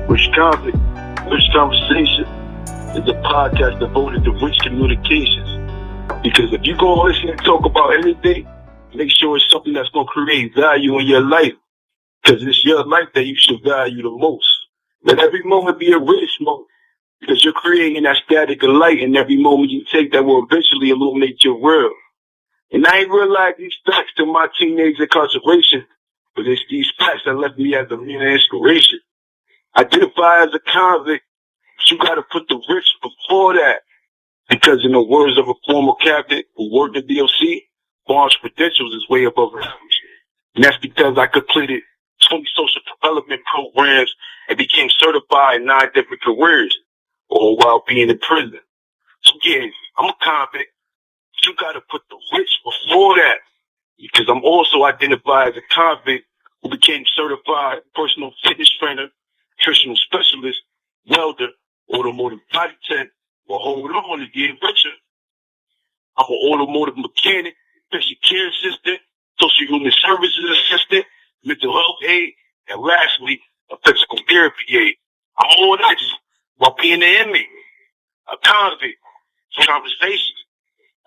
Rich Convict Rich Conversation is a podcast devoted to rich communications. Because if you go listen and talk about anything, make sure it's something that's going to create value in your life. Because it's your life that you should value the most. Let every moment be a rich moment. Because you're creating that static of light, and every moment you take that will eventually illuminate your world. And I ain't realized these facts till my teenage incarceration, but it's these facts that left me as a man of inspiration. Identify as a convict, but you gotta put the rich before that. Because in the words of a former captain who worked at DLC, Barnes' credentials is way above average. And that's because I completed 20 social development programs and became certified in 9 different careers, all while being in prison. So yeah, I'm a convict. You gotta put the rich before that. Because I'm also identified as a convict who became certified personal fitness trainer, nutritional specialist, welder, automotive body tech, or hold on to get richer. I'm an automotive mechanic, patient care assistant, social human services assistant, mental health aide, and lastly, a physical therapy aide. I'm all that while being an inmate, a convict, conversations.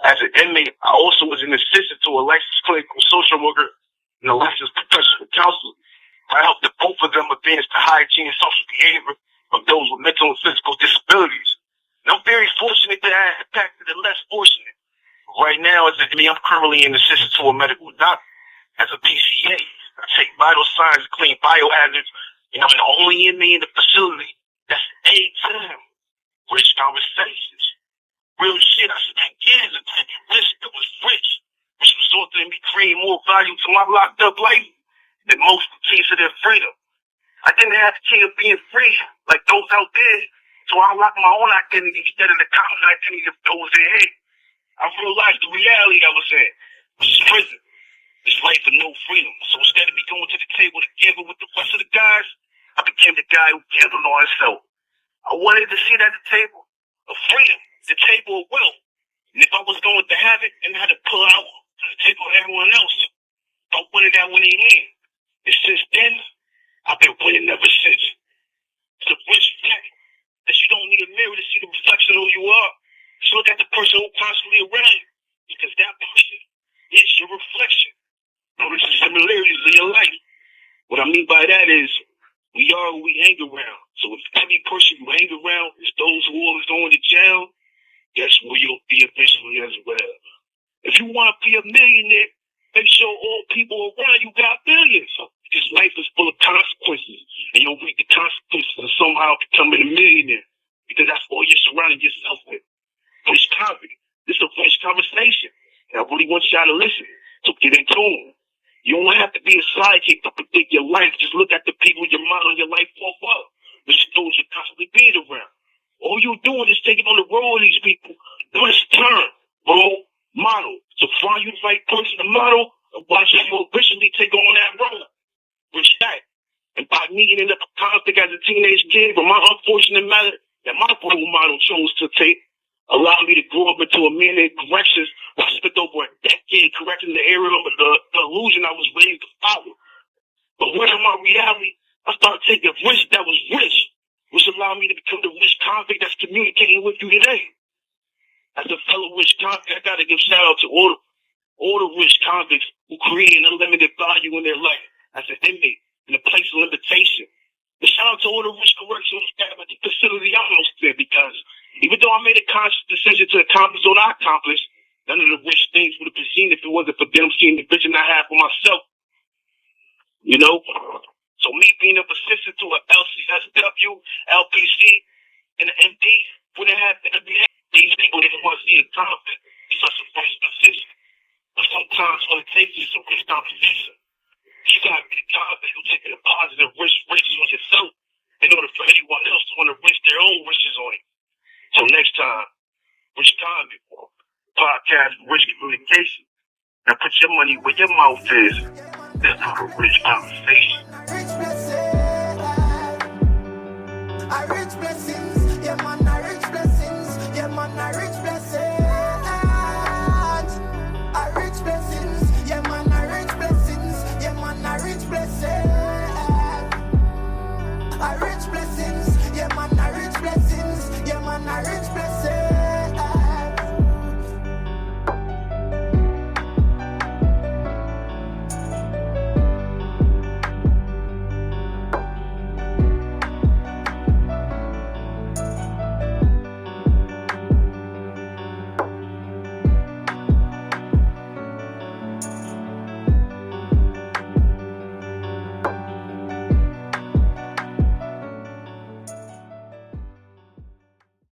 As an inmate, I also was an assistant to a licensed clinical social worker and a licensed professional counselor. I helped both of them advance the hygiene and social behavior of those with mental and physical disabilities. And I'm very fortunate that I impacted the less fortunate. Right now, as an inmate, I'm currently an assistant to a medical doctor. As a PCA, I take vital signs and clean biohazards, and I'm the only inmate in the facility that's A-time. Rich Conversations. Real shit, I spent years of taking risks that was rich, which resulted in me creating more value to my locked up life than most keys to their freedom. I didn't have the key of being free like those out there, so I unlocked my own identity instead of the common identity of those in here. I realized the reality I was in, which is prison. This life of no freedom. So instead of me going to the table to gamble with the rest of the guys, I became the guy who gambled on himself. I wanted to sit at the table of freedom, the table of wealth. And if I was going to have it, and I had to pull out to the table of everyone else, I wanted that winning hand. And since then, I've been winning ever since. It's a rich fact that you don't need a mirror to see the reflection of who you are. Just look at the person who's constantly around you, because that person is your reflection. Notice the similarities in your life. What I mean by that is, we are who we hang around. So if every person you hang around is those who always going to jail, guess where you'll be eventually as well. If you want to be a millionaire, make sure all people around you got billions. Because life is full of consequences, and you'll reap the consequences of somehow becoming a millionaire. Because that's all you're surrounding yourself with. Rich Convict. This is a rich conversation. And I really want y'all to listen. So get in tune. You don't have to be a sidekick to predict your life. Just look at the people you're modeling your life off of, which those you're constantly being around. All you're doing is taking on the role of these people. Let's turn, role, model. So find you the right person to model, and watch how you officially take on that role. Respect. And by me ending up a convict as a teenage kid, from my unfortunate matter that my role model chose to take, allowed me to grow up into a man in corrections. I spent over a decade correcting the area of the illusion I was raised to follow. But when in my reality, I started taking risks that was rich, which allowed me to become the rich convict that's communicating with you today. As a fellow rich convict, I gotta give shout out to all the rich convicts who create an unlimited value in their life as an inmate in a place of limitation. And shout out to all the rich correctional staff at the facility I'm hosting, because even though I made a conscious decision to accomplish what I accomplished, none of the rich things would have been seen if it wasn't for them seeing the vision I had for myself. You know? So me being a assistant to an LCSW, LPC, and an MD, wouldn't have to be these people didn't want to see a convict in such a first position. But sometimes all it takes is some rich conversation. You gotta be the convict who's taking a positive riches on yourself in order for anyone else to want to risk their own riches on you. So next time, Rich Convict podcast, Rich Communication. Now put your money where your mouth is. That's a rich conversation. Rich blessings, yeah man, rich blessings, yeah man, rich blessings.